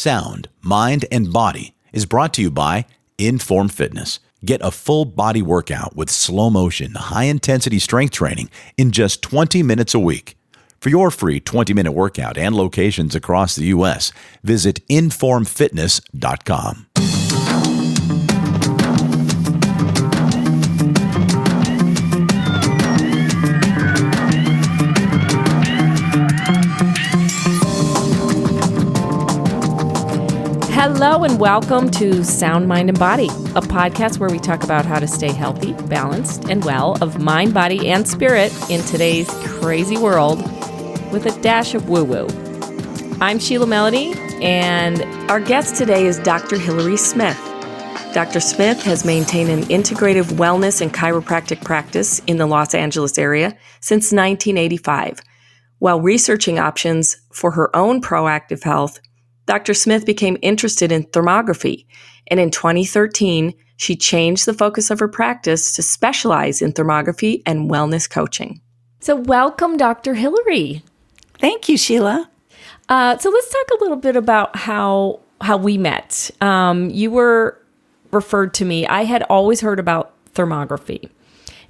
sound, mind, and body is brought to you by Inform Fitness. Get a full body workout with slow motion, high-intensity strength training in just 20 minutes a week. For your free 20-minute workout and locations across the U.S., visit informfitness.com. Hello and welcome to Sound, Mind, and Body, a podcast where we talk about how to stay healthy, balanced, and well of mind, body, and spirit in today's crazy world with a dash of woo-woo. I'm Sheila Melody, and our guest today is Dr. Hilary Smith. Dr. Smith has maintained an integrative wellness and chiropractic practice in the Los Angeles area since 1985. While researching options for her own proactive health, Dr. Smith became interested in thermography, and in 2013, she changed the focus of her practice to specialize in thermography and wellness coaching. So welcome, Dr. Hilary. Thank you, Sheila. So let's talk a little bit about how we met. You were referred to me. I had always heard about thermography,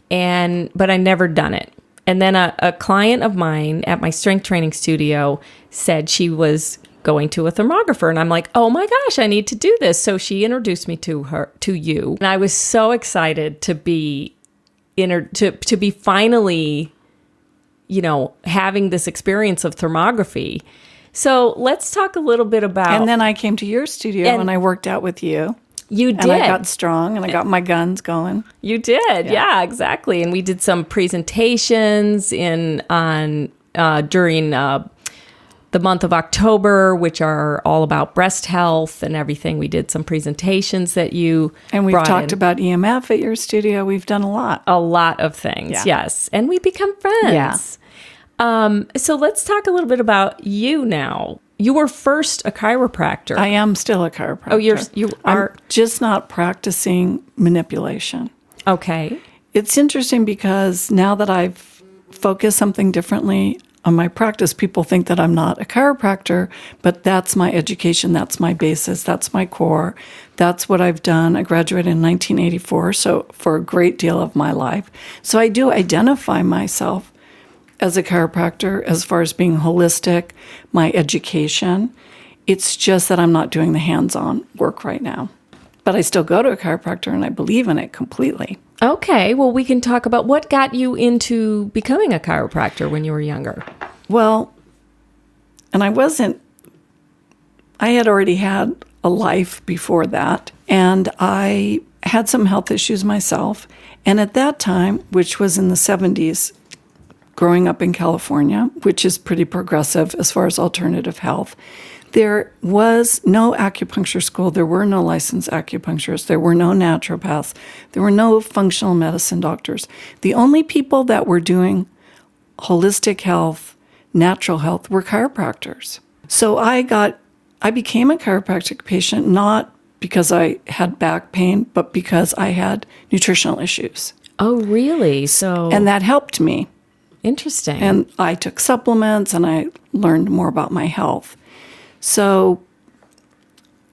but I never done it. And then a client of mine at my strength training studio said she was going to a thermographer, and I'm like, oh my gosh, I need to do this. So she introduced me to you, and I was so excited to be to be finally, having this experience of thermography. So let's talk a little bit about. And then I came to your studio and I worked out with you. You did. And I got strong and I got my guns going. You did, yeah, exactly. And we did some presentations during the month of October, which are all about breast health and everything. We did some presentations that you And we've talked about EMF at your studio. We've done a lot. A lot of things, yes. And we become friends. Yeah. So let's talk a little bit about you now. You were first a chiropractor. I am still a chiropractor. Oh, you are? I'm just not practicing manipulation. Okay. It's interesting because now that I've focused something differently on my practice, people think that I'm not a chiropractor, but that's my education, that's my basis, that's my core, that's what I've done. I graduated in 1984, so for a great deal of my life. So I do identify myself as a chiropractor as far as being holistic, my education. It's just that I'm not doing the hands-on work right now. But I still go to a chiropractor and I believe in it completely. Okay, well, we can talk about what got you into becoming a chiropractor when you were younger. Well, and I had already had a life before that, and I had some health issues myself. And at that time, which was in the 70s, growing up in California, which is pretty progressive as far as alternative health, there was no acupuncture school. There were no licensed acupuncturists. There were no naturopaths. There were no functional medicine doctors. The only people that were doing holistic health, natural health, were chiropractors. So I became a chiropractic patient not because I had back pain, but because I had nutritional issues. Oh, really? And that helped me. Interesting. And I took supplements and I learned more about my health. So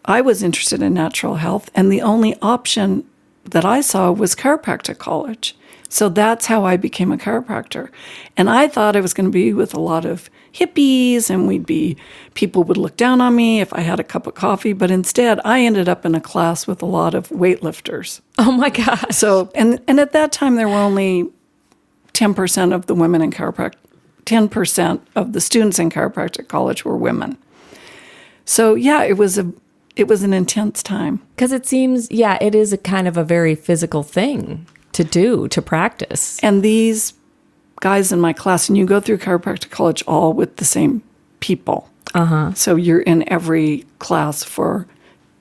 I was interested in natural health, and the only option that I saw was chiropractic college. So that's how I became a chiropractor. And I thought I was going to be with a lot of hippies, and people would look down on me if I had a cup of coffee. But instead, I ended up in a class with a lot of weightlifters. Oh my gosh. So, and at that time, there were only 10% of the women in chiropractic, 10% of the students in chiropractic college were women. So yeah, it was an intense time. Because it seems, it is a kind of a very physical thing to practice. And these guys in my class, and you go through chiropractic college all with the same people. Uh-huh. So you're in every class for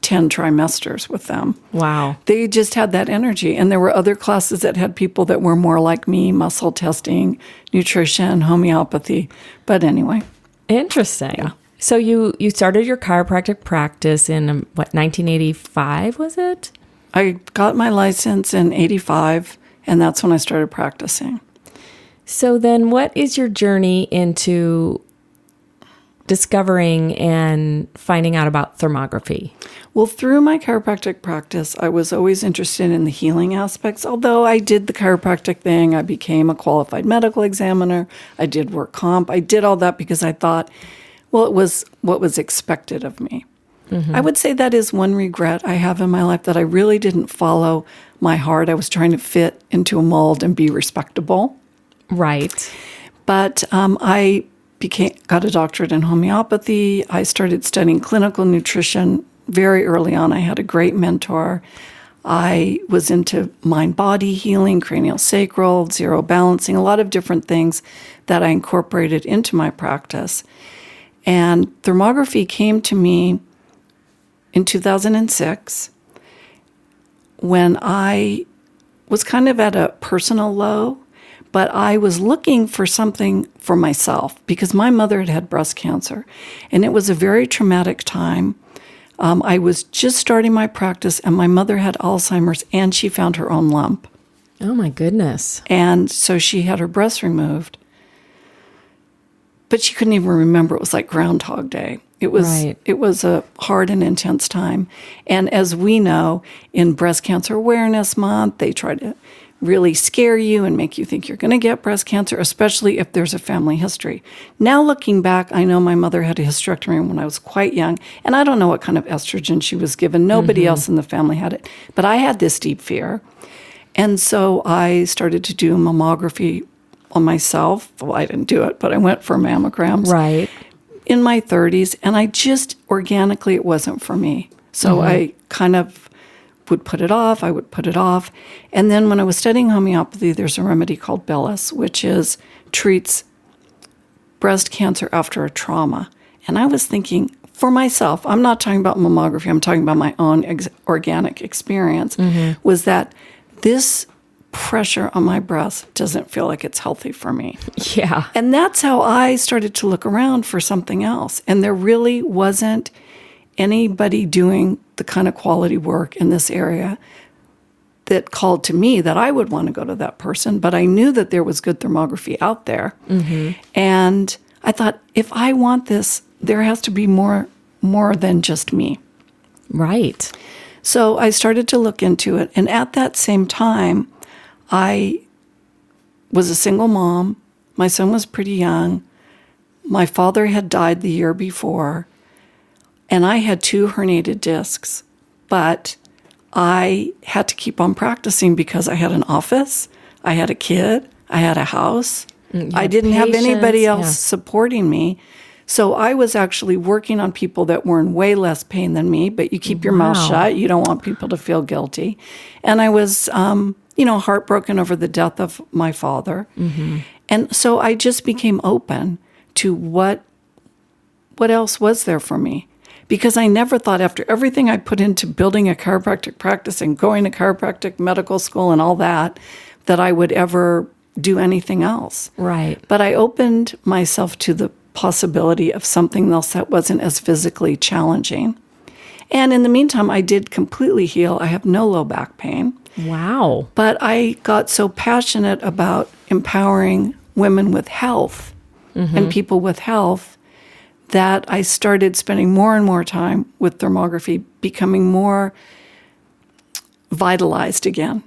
10 trimesters with them. Wow. They just had that energy. And there were other classes that had people that were more like me, muscle testing, nutrition, homeopathy. But anyway. Interesting. Yeah. So you started your chiropractic practice in, 1985, was it? I got my license in 85, and that's when I started practicing. So then what is your journey into discovering and finding out about thermography? Well, through my chiropractic practice, I was always interested in the healing aspects. Although I did the chiropractic thing, I became a qualified medical examiner. I did work comp. I did all that because I thought, well, it was what was expected of me. I would say that is one regret I have in my life, that I really didn't follow my heart. I was trying to fit into a mold and be respectable. Right. But I got a doctorate in homeopathy. I started studying clinical nutrition very early on. I had a great mentor. I was into mind-body healing, cranial sacral, zero balancing, a lot of different things that I incorporated into my practice. And thermography came to me in 2006 when I was kind of at a personal low, but I was looking for something for myself because my mother had had breast cancer, and it was a very traumatic time. I was just starting my practice, and my mother had Alzheimer's, and she found her own lump. Oh, my goodness. And so she had her breast removed, but she couldn't even remember. It was like Groundhog Day. It was a hard and intense time. And as we know, in Breast Cancer Awareness Month, they try to really scare you and make you think you're going to get breast cancer, especially if there's a family history. Now looking back, I know my mother had a hysterectomy when I was quite young, and I don't know what kind of estrogen she was given. Nobody else in the family had it. But I had this deep fear. And so I started to do mammography on myself. Well, I didn't do it, but I went for mammograms. Right. In my 30s, and I just organically, it wasn't for me. So I kind of would put it off. And then when I was studying homeopathy, there's a remedy called Bellis, which treats breast cancer after a trauma. And I was thinking, for myself, I'm not talking about mammography, I'm talking about my own organic experience, was that this pressure on my breast doesn't feel like it's healthy for me. Yeah. And that's how I started to look around for something else. And there really wasn't anybody doing the kind of quality work in this area that called to me that I would want to go to that person. But I knew that there was good thermography out there. And I thought, if I want this, there has to be more than just me. Right. So I started to look into it. And at that same time, I was a single mom. My son was pretty young. My father had died the year before, and I had 2 herniated discs. But I had to keep on practicing because I had an office, I had a kid, I had a house. I didn't have anybody else supporting me. So I was actually working on people that were in way less pain than me, but you keep your mouth shut. You don't want people to feel guilty. And I was heartbroken over the death of my father. And so I just became open to what else was there for me. Because I never thought, after everything I put into building a chiropractic practice and going to chiropractic medical school and all that, that I would ever do anything else. Right. But I opened myself to the possibility of something else that wasn't as physically challenging. And in the meantime, I did completely heal. I have no low back pain. Wow. But I got so passionate about empowering women with health and people with health that I started spending more and more time with thermography, becoming more vitalized again.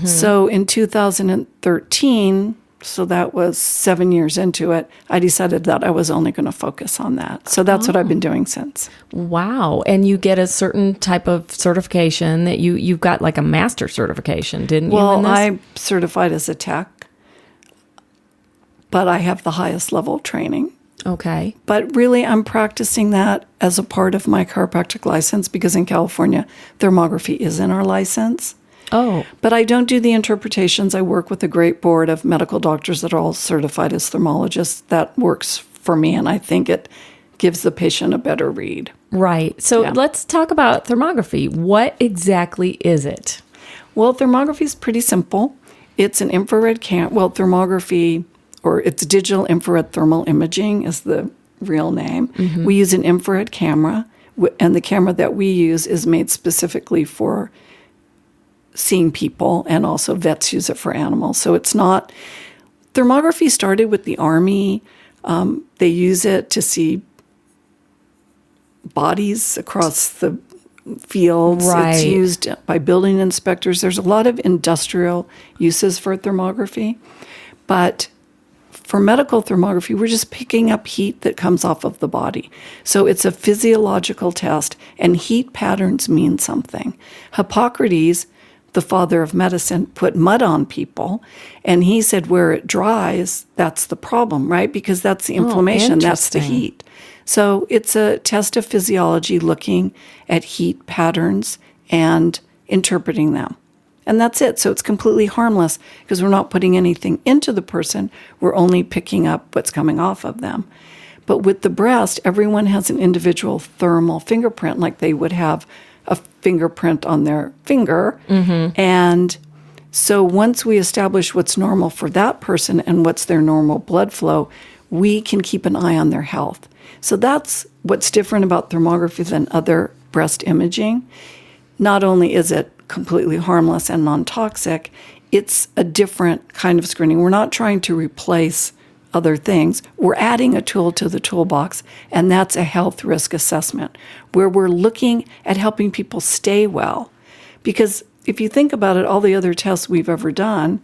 So in 2013, so that was 7 years into it, I decided that I was only going to focus on that. So that's what I've been doing since. Wow. And you get a certain type of certification that you've got, like a master certification, didn't you? Well, I'm certified as a tech, but I have the highest level of training. Okay. But really, I'm practicing that as a part of my chiropractic license because in California, thermography is in our license. Oh. But I don't do the interpretations. I work with a great board of medical doctors that are all certified as thermologists. That works for me, and I think it gives the patient a better read. Right. So let's talk about thermography. What exactly is it? Well, thermography is pretty simple. It's an infrared thermography, or it's digital infrared thermal imaging is the real name. We use an infrared camera, and the camera that we use is made specifically for seeing people, and also vets use it for animals. So it's not, thermography started with the Army. They use it to see bodies across the fields. Right. It's used by building inspectors. There's a lot of industrial uses for thermography. But for medical thermography, we're just picking up heat that comes off of the body. So it's a physiological test, and heat patterns mean something. Hippocrates, the father of medicine, put mud on people, and he said where it dries, that's the problem, right? Because that's the inflammation, that's the interesting. heat. So it's a test of physiology looking at heat patterns and interpreting them. And that's it. So it's completely harmless because we're not putting anything into the person. We're only picking up what's coming off of them. But with the breast, everyone has an individual thermal fingerprint, like they would have a fingerprint on their finger. And so once we establish what's normal for that person and what's their normal blood flow, we can keep an eye on their health. So that's what's different about thermography than other breast imaging. Not only is it completely harmless and non-toxic, it's a different kind of screening. We're not trying to replace other things. We're adding a tool to the toolbox, and that's a health risk assessment, where we're looking at helping people stay well. Because if you think about it, all the other tests we've ever done,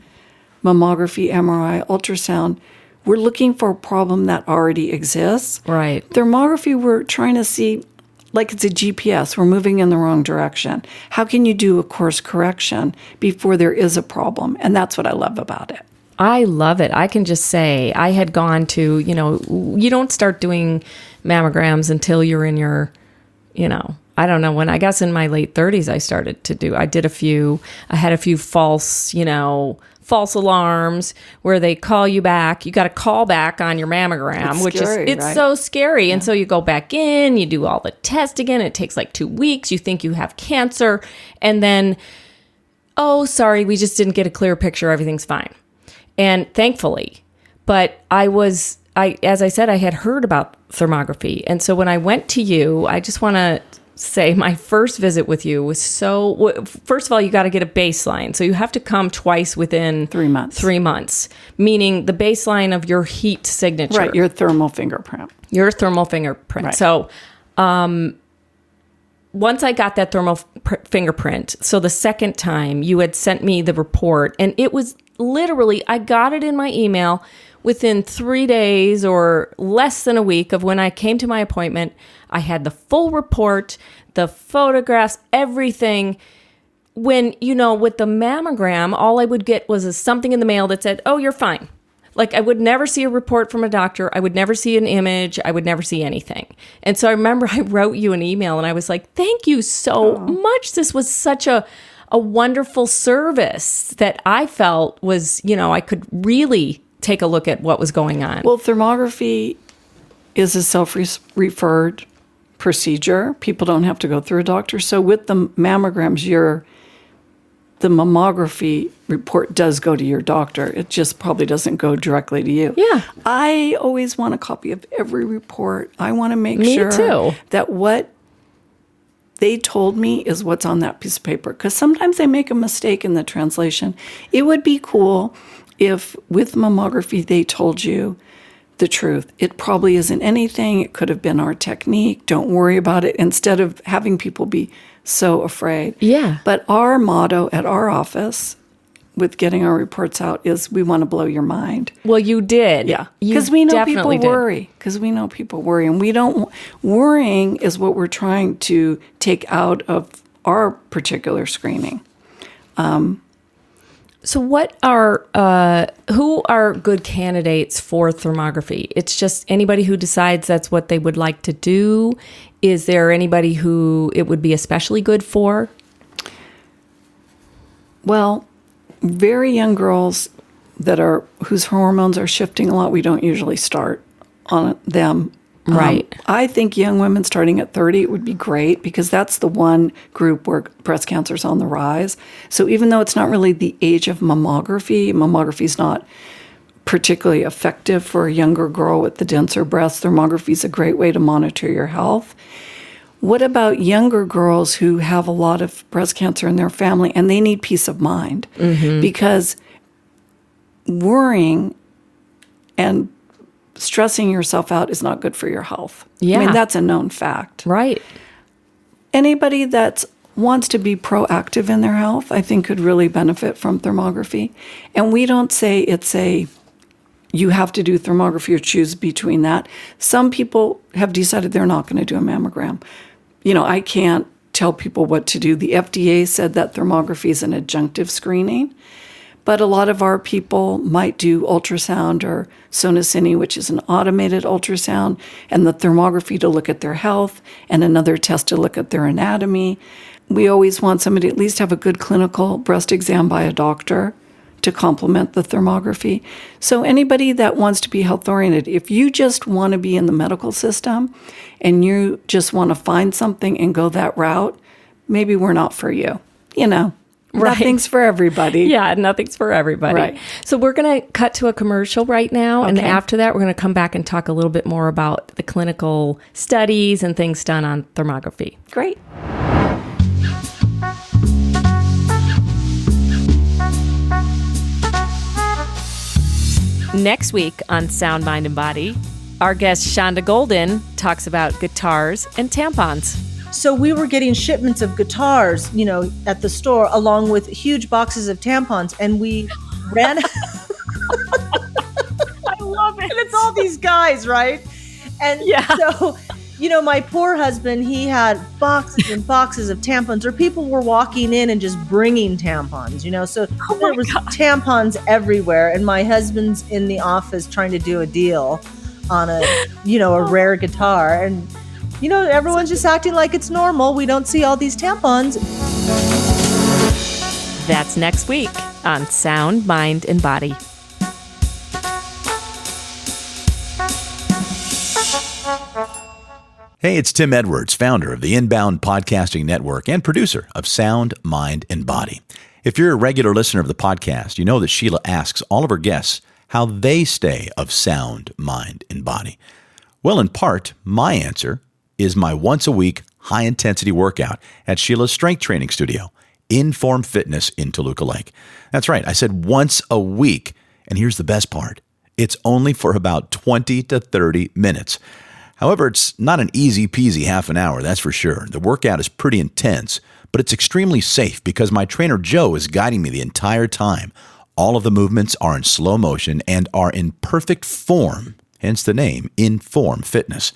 mammography, MRI, ultrasound, we're looking for a problem that already exists. Right. Thermography, we're trying to see, like it's a GPS, we're moving in the wrong direction. How can you do a course correction before there is a problem? And that's what I love about it. I love it. I can just say I had gone to, you don't start doing mammograms until you're in your, I don't know when, I guess in my late 30s, I had a few false alarms where they call you back. You got to call back on your mammogram, it's right? So scary. Yeah. And so you go back in, you do all the tests again. It takes like 2 weeks. You think you have cancer. And then, oh, sorry, we just didn't get a clear picture. Everything's fine. And thankfully, but as I said, I had heard about thermography. And so when I went to you, I just want to say my first visit with you was first of all, you got to get a baseline. So you have to come twice within 3 months. 3 months, meaning the baseline of your heat signature. Right, your thermal fingerprint. Right. So once I got that thermal fingerprint, so the second time you had sent me the report, and it was literally, I got it in my email within 3 days or less than a week of when I came to my appointment. I had the full report, the photographs, everything. When, with the mammogram, all I would get was something in the mail that said, oh, you're fine. Like, I would never see a report from a doctor. I would never see an image. I would never see anything. And so I remember I wrote you an email and I was like, thank you so much. This was such a wonderful service that I felt was, I could really take a look at what was going on. Well, thermography is a self-referred procedure. People don't have to go through a doctor. So with the mammograms, the mammography report does go to your doctor. It just probably doesn't go directly to you. Yeah. I always want a copy of every report. I want to make Me sure too. that what they told me is what's on that piece of paper. Because sometimes they make a mistake in the translation. It would be cool if with mammography they told you the truth. It probably isn't anything. It could have been our technique. Don't worry about it. Instead of having people be so afraid. Yeah. But our motto at our office with getting our reports out is we want to blow your mind. Well, you did. Yeah. You Because we know definitely people did. worry. Because we know people worry. And we don't, worrying is what we're trying to take out of our particular screening. So who are good candidates for thermography? It's just anybody who decides that's what they would like to do. Is there anybody who it would be especially good for? Well, very young girls whose hormones are shifting a lot, we don't usually start on them. Right. I think young women starting at 30 it would be great because that's the one group where breast cancer is on the rise. So even though it's not really the age of mammography is not particularly effective for a younger girl with the denser breasts. Thermography is a great way to monitor your health. What about younger girls who have a lot of breast cancer in their family and they need peace of mind? Mm-hmm. Because worrying and stressing yourself out is not good for your health. Yeah. I mean, that's a known fact. Right. Anybody that wants to be proactive in their health, I think could really benefit from thermography. And we don't say you have to do thermography or choose between that. Some people have decided they're not going to do a mammogram. I can't tell people what to do. The FDA said that thermography is an adjunctive screening, but a lot of our people might do ultrasound or sonoscopy, which is an automated ultrasound, and the thermography to look at their health, and another test to look at their anatomy. We always want somebody to at least have a good clinical breast exam by a doctor to complement the thermography. So anybody that wants to be health-oriented, if you just want to be in the medical system and you just want to find something and go that route, maybe we're not for you. Right. Nothing's for everybody. Yeah, nothing's for everybody. Right. So we're going to cut to a commercial right now. And after that, we're going to come back and talk a little bit more about the clinical studies and things done on thermography. Great. Next week on Sound, Mind, and Body, our guest Shonda Golden talks about guitars and tampons. So we were getting shipments of guitars, at the store, along with huge boxes of tampons, and we ran. I love it. And it's all these guys, right? And so, my poor husband, he had boxes and boxes of tampons, or people were walking in and just bringing tampons, so there was tampons everywhere. And my husband's in the office trying to do a deal on a rare guitar. And, everyone's just acting like it's normal. We don't see all these tampons. That's next week on Sound, Mind, and Body. Hey, it's Tim Edwards, founder of the Inbound Podcasting Network and producer of Sound, Mind, and Body. If you're a regular listener of the podcast, you know that Sheila asks all of her guests how they stay of sound, mind, and body. Well, in part, my answer is my once-a-week high-intensity workout at Sheila's strength training studio, Inform Fitness in Toluca Lake. That's right, I said once a week, and here's the best part. It's only for about 20 to 30 minutes. However, it's not an easy-peasy half an hour, that's for sure. The workout is pretty intense, but it's extremely safe because my trainer Joe is guiding me the entire time. All of the movements are in slow motion and are in perfect form, hence the name, Inform Fitness.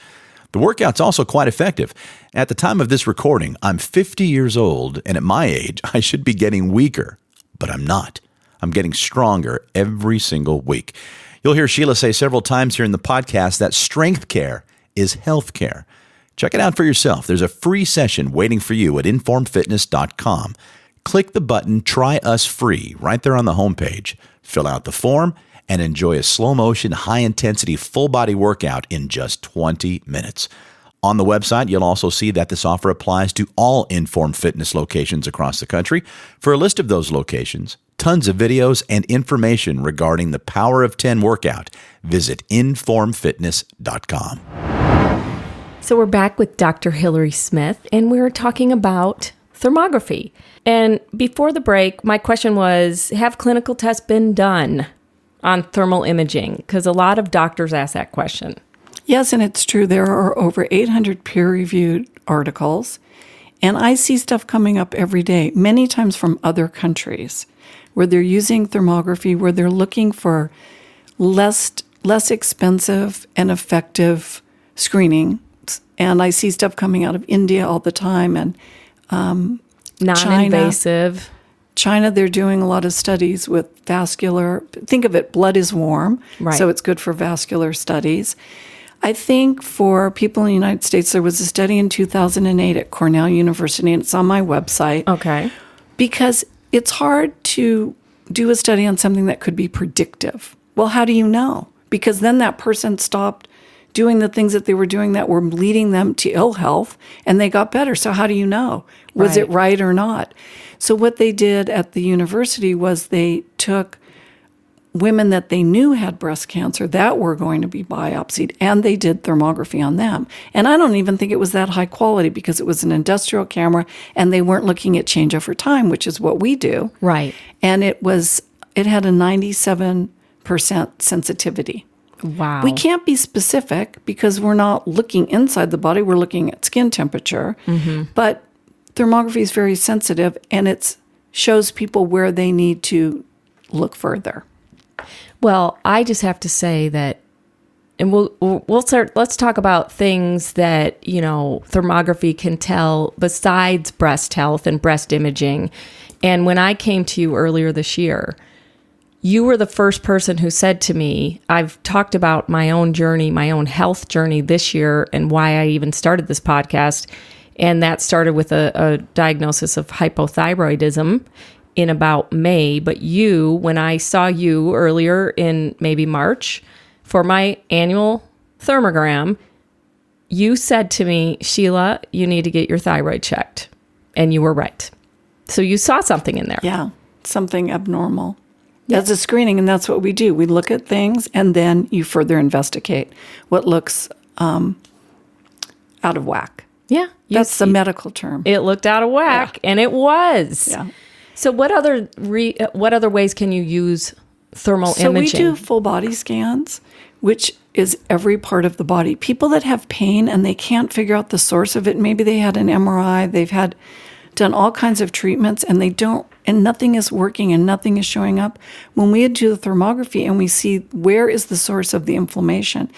The workout's also quite effective. At the time of this recording, I'm 50 years old, and at my age, I should be getting weaker, but I'm not. I'm getting stronger every single week. You'll hear Sheila say several times here in the podcast that strength care is health care. Check it out for yourself. There's a free session waiting for you at informfitness.com. Click the button Try Us Free right there on the homepage. Fill out the form and enjoy a slow-motion, high-intensity, full-body workout in just 20 minutes. On the website, you'll also see that this offer applies to all Inform Fitness locations across the country. For a list of those locations, tons of videos, and information regarding the Power of 10 workout, visit informfitness.com. So we're back with Dr. Hillary Smith, and we're talking about thermography. And before the break, my question was, have clinical tests been done on thermal imaging? Because a lot of doctors ask that question. Yes, and it's true. There are over 800 peer-reviewed articles, and I see stuff coming up every day, many times from other countries, where they're using thermography, where they're looking for less expensive and effective screening. And I see stuff coming out of India all the time, and non-invasive. China, they're doing a lot of studies with vascular. Think of it, blood is warm, right. So it's good for vascular studies. I think for people in the United States, there was a study in 2008 at Cornell University, and it's on my website. Okay. Because it's hard to do a study on something that could be predictive. Well, how do you know? Because then that person stopped doing the things that they were doing that were leading them to ill health, and they got better. So how do you know? Was it right or not? So what they did at the university was they took women that they knew had breast cancer that were going to be biopsied, and they did thermography on them. And I don't even think it was that high quality because it was an industrial camera, and they weren't looking at change over time, which is what we do. Right. And it had a 97% sensitivity Wow. We can't be specific because we're not looking inside the body. We're looking at skin temperature. But thermography is very sensitive, and it shows people where they need to look further. Well, I just have to say that, and we'll start. Let's talk about things that, thermography can tell besides breast health and breast imaging. And when I came to you earlier this year, you were the first person who said to me, I've talked about my own journey, my own health journey this year, and why I even started this podcast. And that started with a diagnosis of hypothyroidism in about May. But when I saw you earlier in maybe March for my annual thermogram, you said to me, Sheila, you need to get your thyroid checked. And you were right. So you saw something in there. Yeah, something abnormal. As a screening, and that's what we do. We look at things, and then you further investigate what looks out of whack. Yeah. That's the medical term. It looked out of whack, and it was. Yeah. So what other ways can you use thermal imaging? So we do full body scans, which is every part of the body. People that have pain and they can't figure out the source of it, maybe they had an MRI, they've done all kinds of treatments, and and nothing is working and nothing is showing up. When we do the thermography and we see where is the source of the inflammation,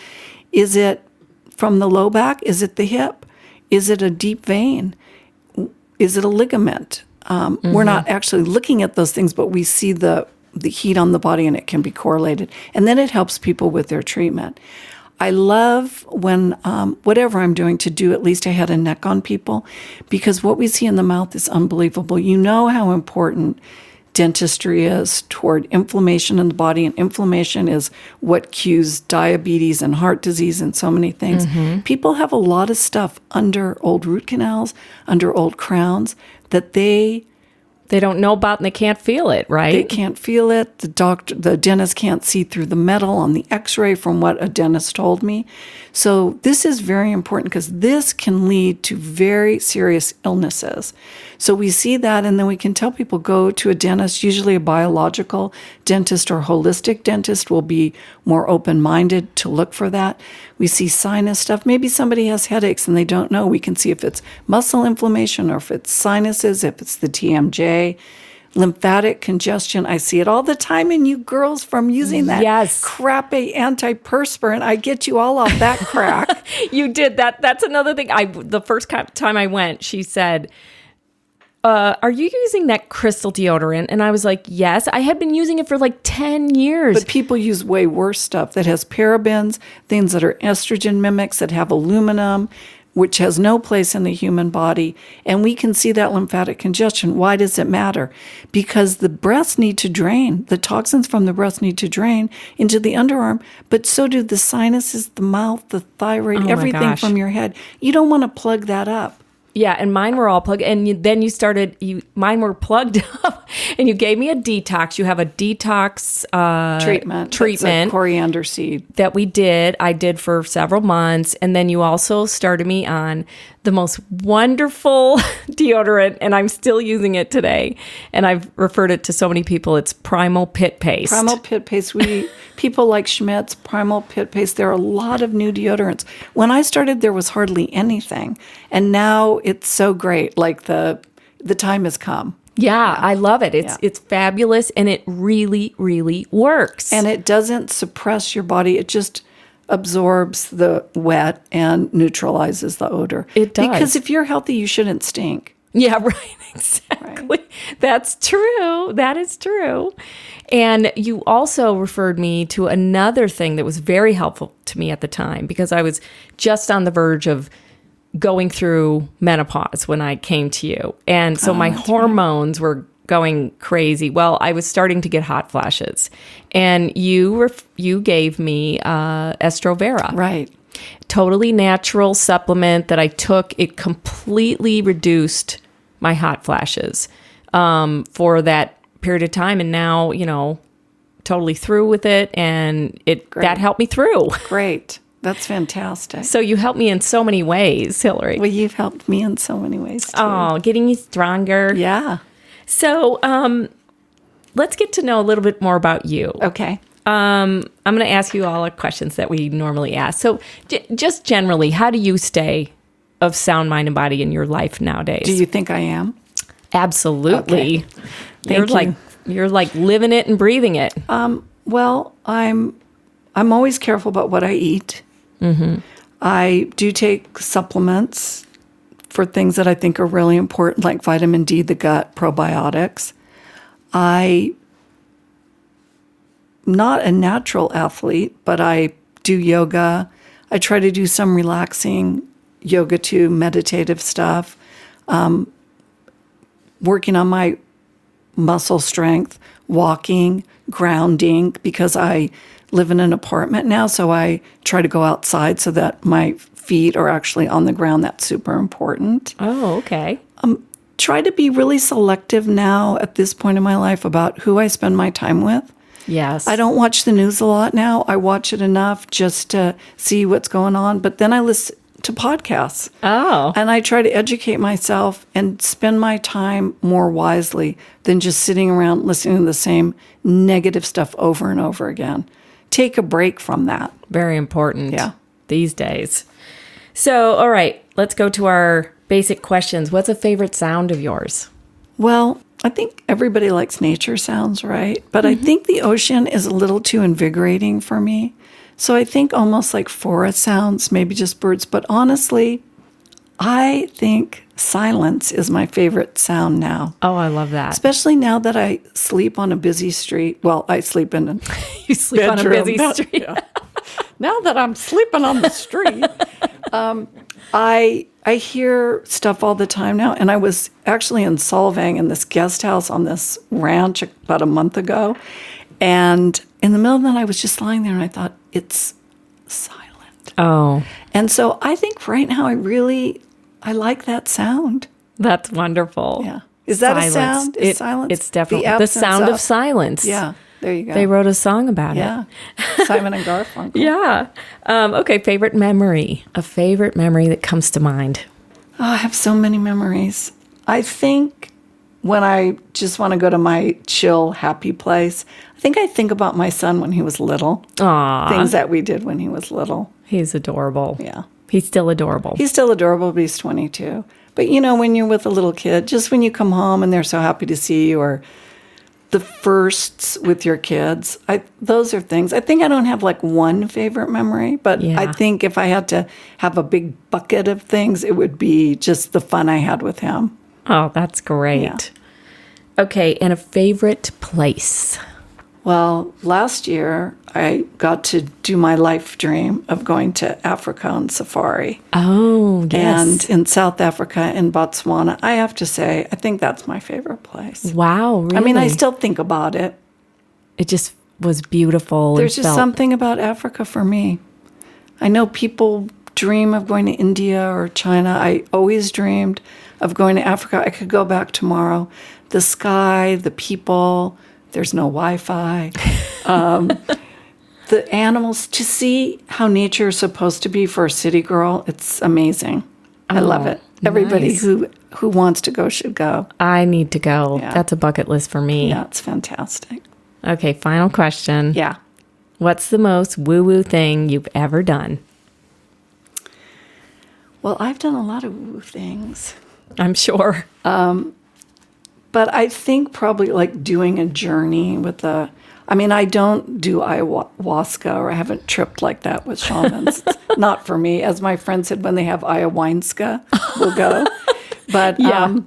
is it from the low back? Is it the hip? Is it a deep vein? Is it a ligament? We're not actually looking at those things, but we see the heat on the body, and it can be correlated. And then it helps people with their treatment. I love when, whatever I'm doing, to do at least a head and neck on people, because what we see in the mouth is unbelievable. You know how important dentistry is toward inflammation in the body, and inflammation is what cues diabetes and heart disease and so many things. People have a lot of stuff under old root canals, under old crowns, that they don't know about, and they can't feel it, right? They can't feel it. The dentist can't see through the metal on the x-ray, from what a dentist told me. So this is very important, because this can lead to very serious illnesses. So we see that, and then we can tell people, go to a dentist. Usually a biological dentist or holistic dentist will be more open-minded to look for that. We see sinus stuff. Maybe somebody has headaches and they don't know. We can see if it's muscle inflammation or if it's sinuses, if it's the TMJ. Lymphatic congestion. I see it all the time in you girls from using that crappy antiperspirant. I get you all off that crack. You did that. That's another thing. The first time I went, she said, are you using that crystal deodorant? And I was like, yes. I had been using it for like 10 years. But people use way worse stuff that has parabens, things that are estrogen mimics, that have aluminum, which has no place in the human body. And we can see that lymphatic congestion. Why does it matter? Because the breasts need to drain. The toxins from the breast need to drain into the underarm, but so do the sinuses, the mouth, the thyroid, everything from your head. You don't want to plug that up. Yeah, and mine were all plugged. And then mine were plugged up, and you gave me a detox. You have a detox treatment. That's a coriander seed. That I did for several months. And then you also started me on the most wonderful deodorant, and I'm still using it today. And I've referred it to so many people. It's Primal Pit Paste. Primal Pit Paste. People like Schmidt's, Primal Pit Paste. There are a lot of new deodorants. When I started, there was hardly anything. And now it's so great. Like the time has come. Yeah, I love it. It's fabulous, and it really, really works. And it doesn't suppress your body. It just absorbs the wet and neutralizes the odor. It does. Because if you're healthy, you shouldn't stink. Yeah, right. Exactly. Right. That's true. That is true. And you also referred me to another thing that was very helpful to me at the time, because I was just on the verge of going through menopause when I came to you. And so my hormones were going crazy. Well, I was starting to get hot flashes. And you gave me Estrovera. Right. Totally natural supplement that I took. It completely reduced my hot flashes for that period of time. And now, totally through with it. And that helped me through. Great. That's fantastic. So you helped me in so many ways, Hillary. Well, you've helped me in so many ways, too. Oh, getting you stronger. Yeah. So let's get to know a little bit more about you. Okay. I'm going to ask you all the questions that we normally ask. So just generally, how do you stay of sound mind and body in your life nowadays? Do you think I am? Absolutely. Okay. Thank you. You're like living it and breathing it. Well, I'm always careful about what I eat. Mm-hmm. I do take supplements for things that I think are really important, like vitamin D, the gut, probiotics. I'm not a natural athlete, but I do yoga. I try to do some relaxing yoga too, meditative stuff, working on my muscle strength, walking, grounding, because I live in an apartment now, so I try to go outside so that my feet are actually on the ground. That's super important. Oh, okay. Try to be really selective now at this point in my life about who I spend my time with. Yes. I don't watch the news a lot now. I watch it enough just to see what's going on, but then I listen to podcasts. Oh. And I try to educate myself and spend my time more wisely than just sitting around listening to the same negative stuff over and over again. Take a break from that. Very important. Yeah. These days. So, all right, let's go to our basic questions. What's a favorite sound of yours? Well, I think everybody likes nature sounds, right? But I think the ocean is a little too invigorating for me. So I think almost like forest sounds, maybe just birds. But honestly, I think silence is my favorite sound now. Oh, I love that. Especially now that I sleep on a busy street. Well, I sleep in a You sleep on a busy street. Yeah. Now that I'm sleeping on the street, I hear stuff all the time now. And I was actually in Solvang in this guest house on this ranch about a month ago. And in the middle of the night, I was just lying there and I thought, it's silent. Oh. And so I think right now I like that sound. That's wonderful. Yeah. Is that Silence. a sound? Is silence? It's definitely the absence sound of silence. Yeah. There you go. They wrote a song about yeah. Simon and Garfunkel. it. Yeah. Okay, favorite memory. A favorite memory that comes to mind. Oh, I have so many memories. I think when I just want to go to my chill, happy place, I think about my son when he was little. Aw. Things that we did when he was little. He's adorable. Yeah. He's still adorable. He's still adorable, but he's 22. But, you know, when you're with a little kid, just when you come home and they're so happy to see you, or the firsts with your kids, those are things. I think I don't have like one favorite memory, but Yeah. I think if I had to have a big bucket of things, it would be just the fun I had with him. Oh, that's great. Yeah. Okay, and a favorite place. Well, last year I got to do my life dream of going to Africa on safari. Oh, yes. And in South Africa, in Botswana, I have to say, I think that's my favorite place. Wow, really? I mean, I still think about it. It just was beautiful. There's just something about Africa for me. I know people dream of going to India or China. I always dreamed of going to Africa. I could go back tomorrow. The sky, the people, there's no Wi-Fi. The animals, to see how nature is supposed to be for a city girl, it's amazing. I love it. Everybody nice. who wants to go should go. I need to go. Yeah. That's a bucket list for me. Yeah, it's fantastic. Okay, final question. Yeah. What's the most woo-woo thing you've ever done? Well, I've done a lot of woo things. I'm sure. But I think probably like doing a journey with I don't do ayahuasca, or I haven't tripped like that with shamans. It's not for me. As my friend said, when they have ayahuasca, we'll go. But Yeah.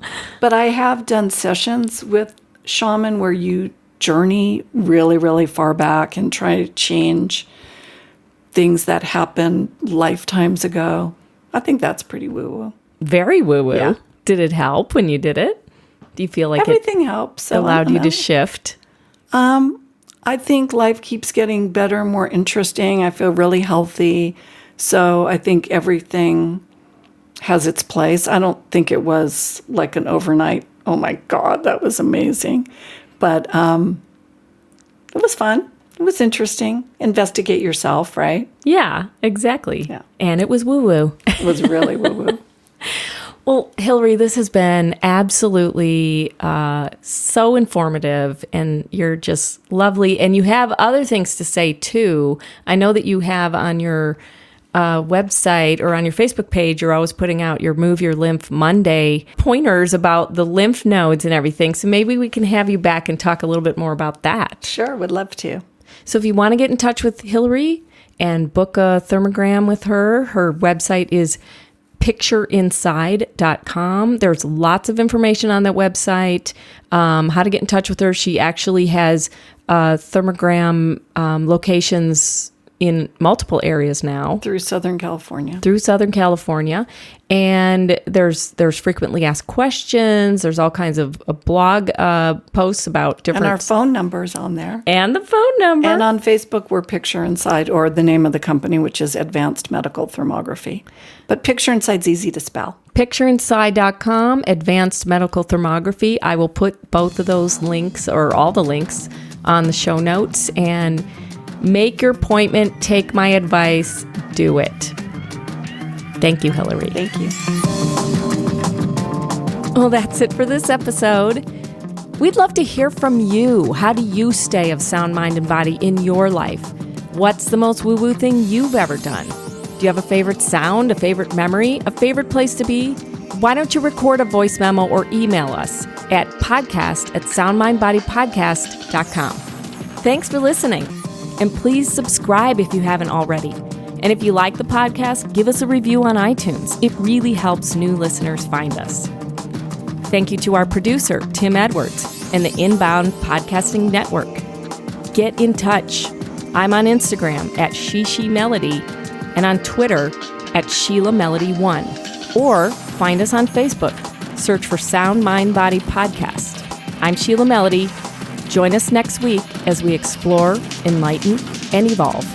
But I have done sessions with shaman where you journey really, really far back and try to change things that happened lifetimes ago. I think that's pretty woo-woo. Very woo-woo. Yeah. Did it help when you did it? Do you feel like Everything helps. it So I allowed don't you to know. shift? I think life keeps getting better, more interesting. I feel really healthy. So I think everything has its place. I don't think it was like an overnight, oh my God, that was amazing. But it was fun. It was interesting. Investigate yourself, right? Yeah, exactly. Yeah. And it was woo-woo. It was really woo-woo. Well, Hillary, this has been absolutely so informative, and you're just lovely. And you have other things to say, too. I know that you have on your website or on your Facebook page, you're always putting out your Move Your Lymph Monday pointers about the lymph nodes and everything. So maybe we can have you back and talk a little bit more about that. Sure, would love to. So if you want to get in touch with Hillary and book a thermogram with her website is pictureinside.com. There's lots of information on that website, how to get in touch with her. She actually has thermogram locations in multiple areas now. Through Southern California. And there's frequently asked questions. There's all kinds of blog posts about different... And our phone number's on there. And the phone number. And on Facebook, we're Picture Inside, or the name of the company, which is Advanced Medical Thermography. But Picture Inside's easy to spell. Pictureinside.com, Advanced Medical Thermography. I will put both of those links, or all the links, on the show notes. And make your appointment, take my advice, do it. Thank you, Hillary. Thank you. Well, that's it for this episode. We'd love to hear from you. How do you stay of sound mind and body in your life? What's the most woo-woo thing you've ever done? Do you have a favorite sound, a favorite memory, a favorite place to be? Why don't you record a voice memo or email us at podcast@soundmindbodypodcast.com. Thanks for listening. And please subscribe if you haven't already. And if you like the podcast, give us a review on iTunes. It really helps new listeners find us. Thank you to our producer, Tim Edwards, and the Inbound Podcasting Network. Get in touch. I'm on Instagram at ShiShiMelody and on Twitter at SheilaMelody1. Or find us on Facebook. Search for Sound Mind Body Podcast. I'm Sheila Melody. Join us next week as we explore, enlighten, and evolve.